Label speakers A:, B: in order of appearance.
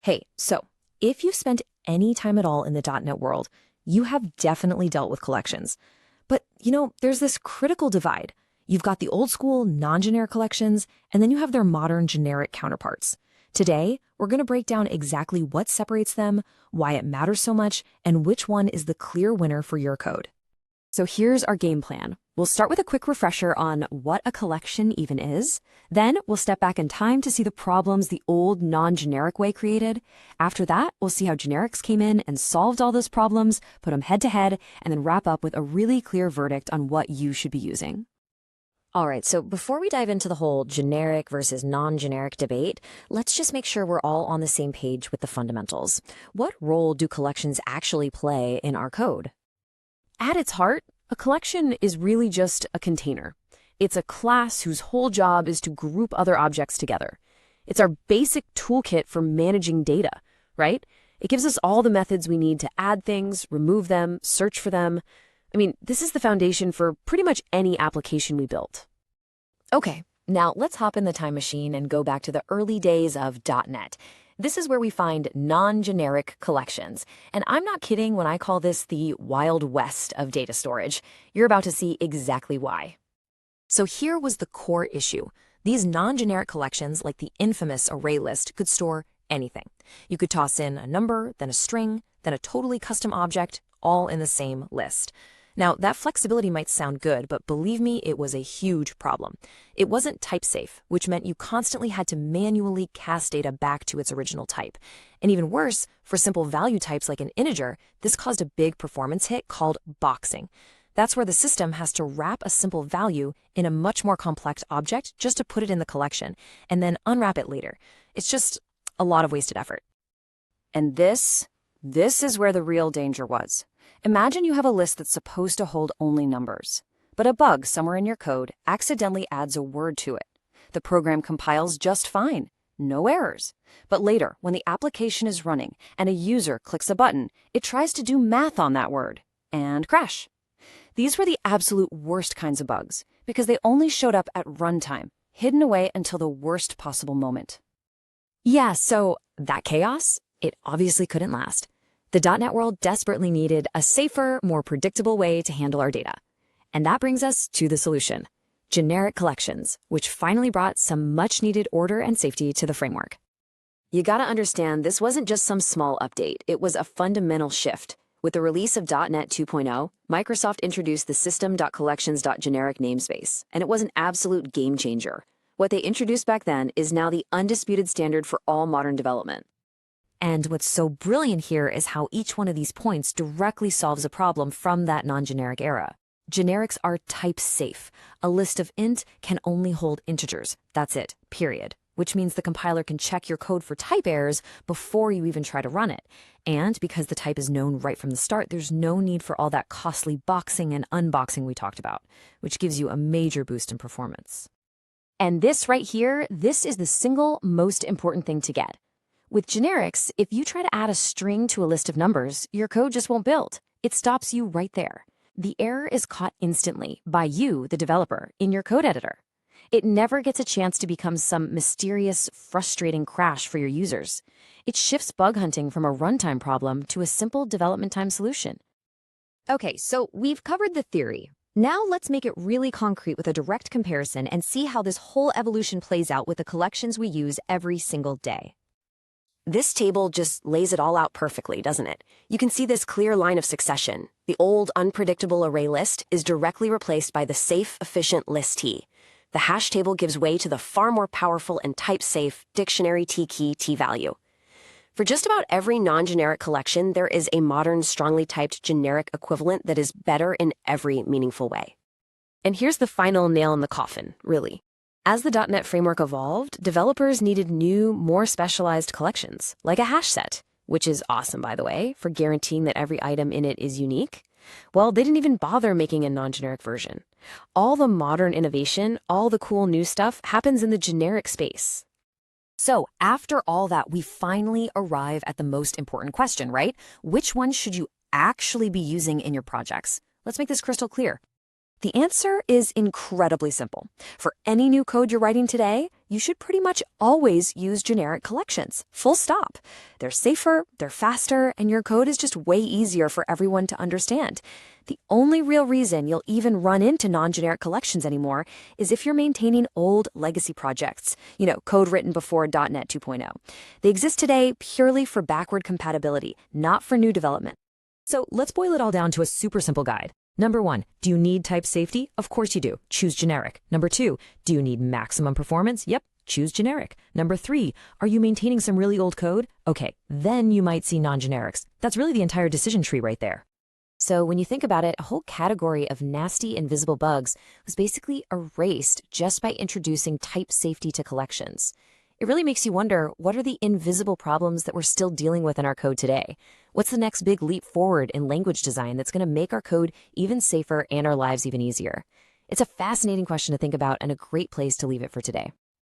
A: Hey, so if you've spent any time at all in the .NET world, you have definitely dealt with collections. But, there's this critical divide. You've got the old school non-generic collections, and then you have their modern generic counterparts. Today, we're going to break down exactly what separates them, why it matters so much, and which one is the clear winner for your code.
B: So here's our game plan. We'll start with a quick refresher on what a collection even is. Then we'll step back in time to see the problems the old non-generic way created. After that, we'll see how generics came in and solved all those problems, put them head to head, and then wrap up with a really clear verdict on what you should be using.
A: All right, so before we dive into the whole generic versus non-generic debate, let's just make sure we're all on the same page with the fundamentals. What role do collections actually play in our code?
B: At its heart, a collection is really just a container. It's a class whose whole job is to group other objects together. It's our basic toolkit for managing data, right? It gives us all the methods we need to add things, remove them, search for them. This is the foundation for pretty much any application we built.
A: Okay, now let's hop in the time machine and go back to the early days of .NET. This is where we find non-generic collections. And I'm not kidding when I call this the Wild West of data storage. You're about to see exactly why. So here was the core issue. These non-generic collections, like the infamous array list, could store anything. You could toss in a number, then a string, then a totally custom object, all in the same list. Now, that flexibility might sound good, but believe me, it was a huge problem. It wasn't type-safe, which meant you constantly had to manually cast data back to its original type. And even worse, for simple value types like an integer, this caused a big performance hit called boxing. That's where the system has to wrap a simple value in a much more complex object just to put it in the collection, and then unwrap it later. It's just a lot of wasted effort.
B: And this is where the real danger was. Imagine you have a list that's supposed to hold only numbers, but a bug somewhere in your code accidentally adds a word to it. The program compiles just fine, no errors. But later, when the application is running and a user clicks a button, it tries to do math on that word and crash. These were the absolute worst kinds of bugs because they only showed up at runtime, hidden away until the worst possible moment.
A: Yeah, so that chaos, it obviously couldn't last. The .NET world desperately needed a safer, more predictable way to handle our data. And that brings us to the solution: generic collections, which finally brought some much-needed order and safety to the framework. You gotta understand, this wasn't just some small update. It was a fundamental shift. With the release of .NET 2.0, Microsoft introduced the system.collections.generic namespace, and it was an absolute game changer. What they introduced back then is now the undisputed standard for all modern development. And what's so brilliant here is how each one of these points directly solves a problem from that non-generic era. Generics are type safe. A list of int can only hold integers. That's it, period. Which means the compiler can check your code for type errors before you even try to run it. And because the type is known right from the start, there's no need for all that costly boxing and unboxing we talked about, which gives you a major boost in performance. And this right here, this is the single most important thing to get. With generics, if you try to add a string to a list of numbers, your code just won't build. It stops you right there. The error is caught instantly by you, the developer, in your code editor. It never gets a chance to become some mysterious, frustrating crash for your users. It shifts bug hunting from a runtime problem to a simple development time solution. Okay, so we've covered the theory. Now let's make it really concrete with a direct comparison and see how this whole evolution plays out with the collections we use every single day. This table just lays it all out perfectly, doesn't it? You can see this clear line of succession. The old, unpredictable array list is directly replaced by the safe, efficient list T. The hash table gives way to the far more powerful and type-safe dictionary T-key T-value. For just about every non-generic collection, there is a modern, strongly typed generic equivalent that is better in every meaningful way. And here's the final nail in the coffin, really. As the .NET framework evolved, developers needed new, more specialized collections, like a HashSet, which is awesome, by the way, for guaranteeing that every item in it is unique. Well, they didn't even bother making a non-generic version. All the modern innovation, all the cool new stuff happens in the generic space. So after all that, we finally arrive at the most important question, right? Which one should you actually be using in your projects? Let's make this crystal clear.
B: The answer is incredibly simple. For any new code you're writing today, you should pretty much always use generic collections. Full stop. They're safer, they're faster, and your code is just way easier for everyone to understand. The only real reason you'll even run into non-generic collections anymore is if you're maintaining old legacy projects, code written before .NET 2.0. They exist today purely for backward compatibility, not for new development.
A: So let's boil it all down to a super simple guide. Number 1, do you need type safety? Of course you do. Choose generic. Number 2, do you need maximum performance? Yep, choose generic. Number 3, are you maintaining some really old code? Okay, then you might see non-generics. That's really the entire decision tree right there.
B: So when you think about it, a whole category of nasty invisible bugs was basically erased just by introducing type safety to collections. It really makes you wonder, what are the invisible problems that we're still dealing with in our code today? What's the next big leap forward in language design that's going to make our code even safer and our lives even easier? It's a fascinating question to think about and a great place to leave it for today.